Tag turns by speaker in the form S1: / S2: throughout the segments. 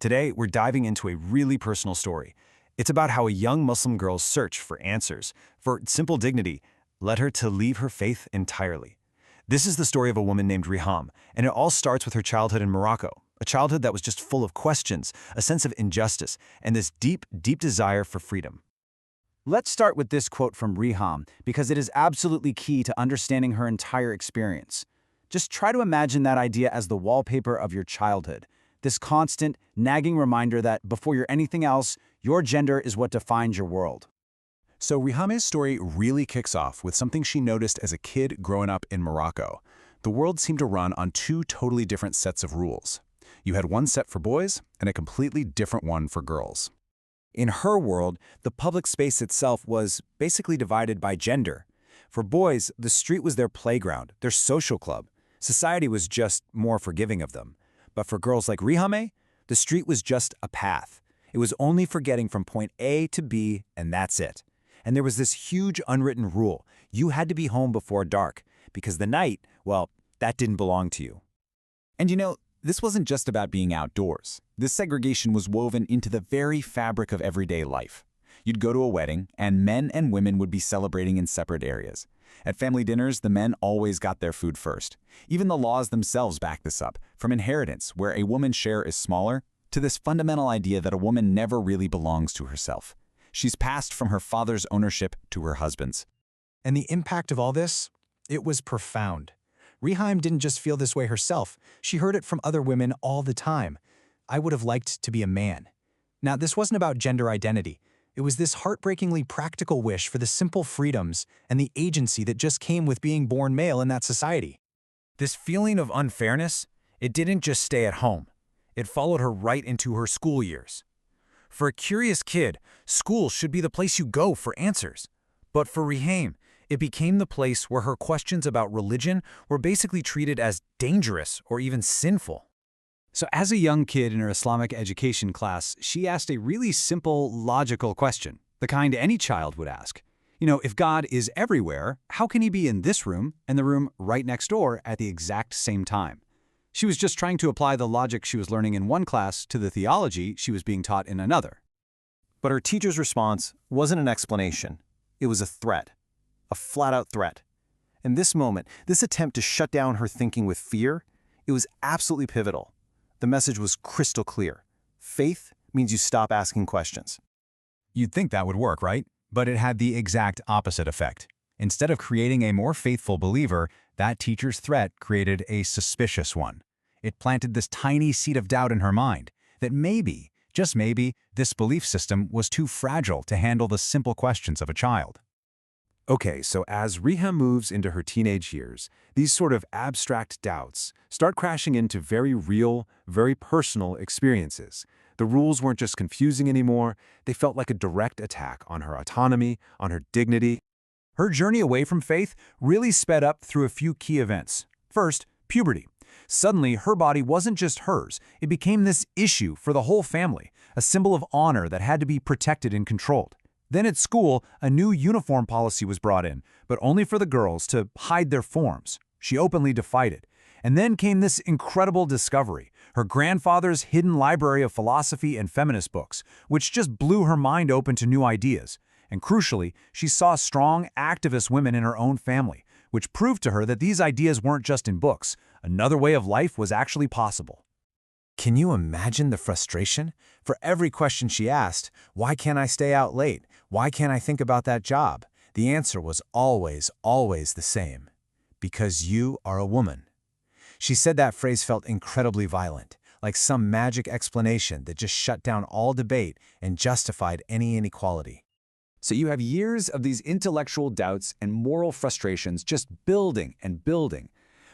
S1: Today, we're diving into a really personal story. It's about how a young Muslim girl's search for answers, for simple dignity, led her to leave her faith entirely. This is the story of a woman named Riham, and it all starts with her childhood in Morocco, a childhood that was just full of questions, a sense of injustice, and this deep, deep desire for freedom.
S2: Let's start with this quote from Riham, because it is absolutely key to understanding her entire experience. Just try to imagine that idea as the wallpaper of your childhood. This constant, nagging reminder that before you're anything else, your gender is what defines your world.
S3: So Riham's story really kicks off with something she noticed as a kid growing up in Morocco. The world seemed to run on two totally different sets of rules. You had one set for boys and a completely different one for girls.
S1: In her world, the public space itself was basically divided by gender. For boys, the street was their playground, their social club. Society was just more forgiving of them. But for girls like Rihame, the street was just a path. It was only for getting from point A to B, and that's it. And there was this huge unwritten rule. You had to be home before dark, because the night, well, that didn't belong to you.
S3: And you know, this wasn't just about being outdoors. This segregation was woven into the very fabric of everyday life. You'd go to a wedding, and men and women would be celebrating in separate areas. At family dinners, the men always got their food first. Even the laws themselves back this up, from inheritance, where a woman's share is smaller, to this fundamental idea that a woman never really belongs to herself. She's passed from her father's ownership to her husband's.
S4: And the impact of all this? It was profound. Riham didn't just feel this way herself. She heard it from other women all the time. I would have liked to be a man. Now, this wasn't about gender identity. It was this heartbreakingly practical wish for the simple freedoms and the agency that just came with being born male in that society.
S1: This feeling of unfairness, it didn't just stay at home. It followed her right into her school years. For a curious kid, school should be the place you go for answers. But for Riham, it became the place where her questions about religion were basically treated as dangerous or even sinful.
S2: So as a young kid in her Islamic education class, she asked a really simple, logical question, the kind any child would ask. You know, if God is everywhere, how can he be in this room and the room right next door at the exact same time? She was just trying to apply the logic she was learning in one class to the theology she was being taught in another.
S1: But her teacher's response wasn't an explanation. It was a threat, a flat-out threat. In this moment, this attempt to shut down her thinking with fear, it was absolutely pivotal. The message was crystal clear. Faith means you stop asking questions.
S3: You'd think that would work, right? But it had the exact opposite effect. Instead of creating a more faithful believer, that teacher's threat created a suspicious one. It planted this tiny seed of doubt in her mind that maybe, just maybe, this belief system was too fragile to handle the simple questions of a child.
S1: Okay, so as Riham moves into her teenage years, these sort of abstract doubts start crashing into very real, very personal experiences. The rules weren't just confusing anymore, they felt like a direct attack on her autonomy, on her dignity. Her journey away from faith really sped up through a few key events. First, puberty. Suddenly, her body wasn't just hers, it became this issue for the whole family, a symbol of honor that had to be protected and controlled. Then at school, a new uniform policy was brought in, but only for the girls to hide their forms. She openly defied it. And then came this incredible discovery, her grandfather's hidden library of philosophy and feminist books, which just blew her mind open to new ideas. And crucially, she saw strong, activist women in her own family, which proved to her that these ideas weren't just in books. Another way of life was actually possible. Can you imagine the frustration? For every question she asked, why can't I stay out late? Why can't I think about that job? The answer was always, always the same. Because you are a woman. She said that phrase felt incredibly violent, like some magic explanation that just shut down all debate and justified any inequality.
S2: So you have years of these intellectual doubts and moral frustrations just building and building.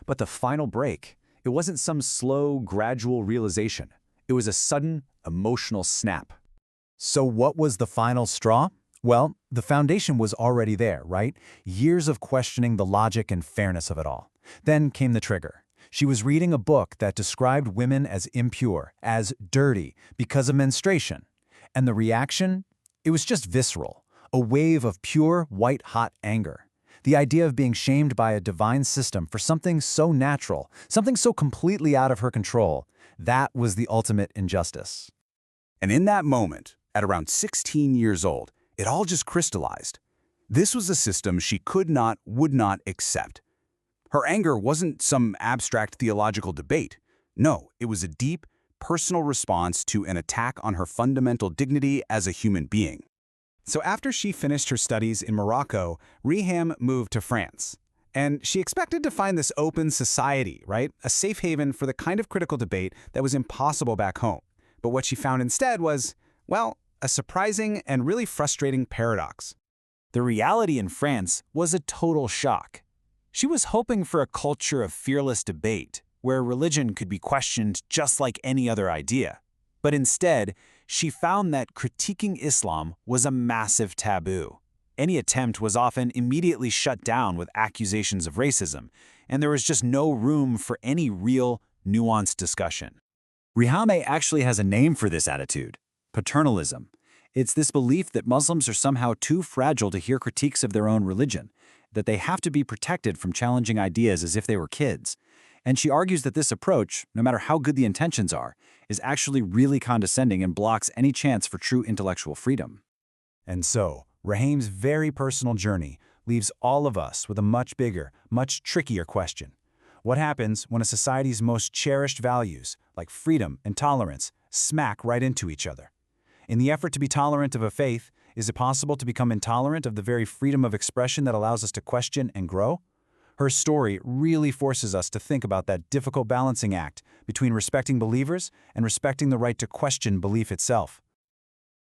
S2: But the final break, it wasn't some slow, gradual realization. It was a sudden, emotional snap.
S1: So what was the final straw? Well, the foundation was already there, right? Years of questioning the logic and fairness of it all. Then came the trigger. She was reading a book that described women as impure, as dirty, because of menstruation. And the reaction? It was just visceral. A wave of pure, white-hot anger. The idea of being shamed by a divine system for something so natural, something so completely out of her control, that was the ultimate injustice.
S5: And in that moment, at around 16 years old, it all just crystallized. This was a system she would not accept. Her anger wasn't some abstract theological debate. No, it was a deep, personal response to an attack on her fundamental dignity as a human being.
S2: So after she finished her studies in Morocco, Riham moved to France. And she expected to find this open society, right? A safe haven for the kind of critical debate that was impossible back home. But what she found instead was, well, a surprising and really frustrating paradox.
S6: The reality in France was a total shock. She was hoping for a culture of fearless debate, where religion could be questioned just like any other idea. But instead, she found that critiquing Islam was a massive taboo. Any attempt was often immediately shut down with accusations of racism, and there was just no room for any real, nuanced discussion.
S2: Riham actually has a name for this attitude: paternalism. It's this belief that Muslims are somehow too fragile to hear critiques of their own religion, that they have to be protected from challenging ideas as if they were kids. And she argues that this approach, no matter how good the intentions are, is actually really condescending and blocks any chance for true intellectual freedom.
S4: And so, Raheem's very personal journey leaves all of us with a much bigger, much trickier question. What happens when a society's most cherished values, like freedom and tolerance, smack right into each other? In the effort to be tolerant of a faith, is it possible to become intolerant of the very freedom of expression that allows us to question and grow? Her story really forces us to think about that difficult balancing act between respecting believers and respecting the right to question belief itself.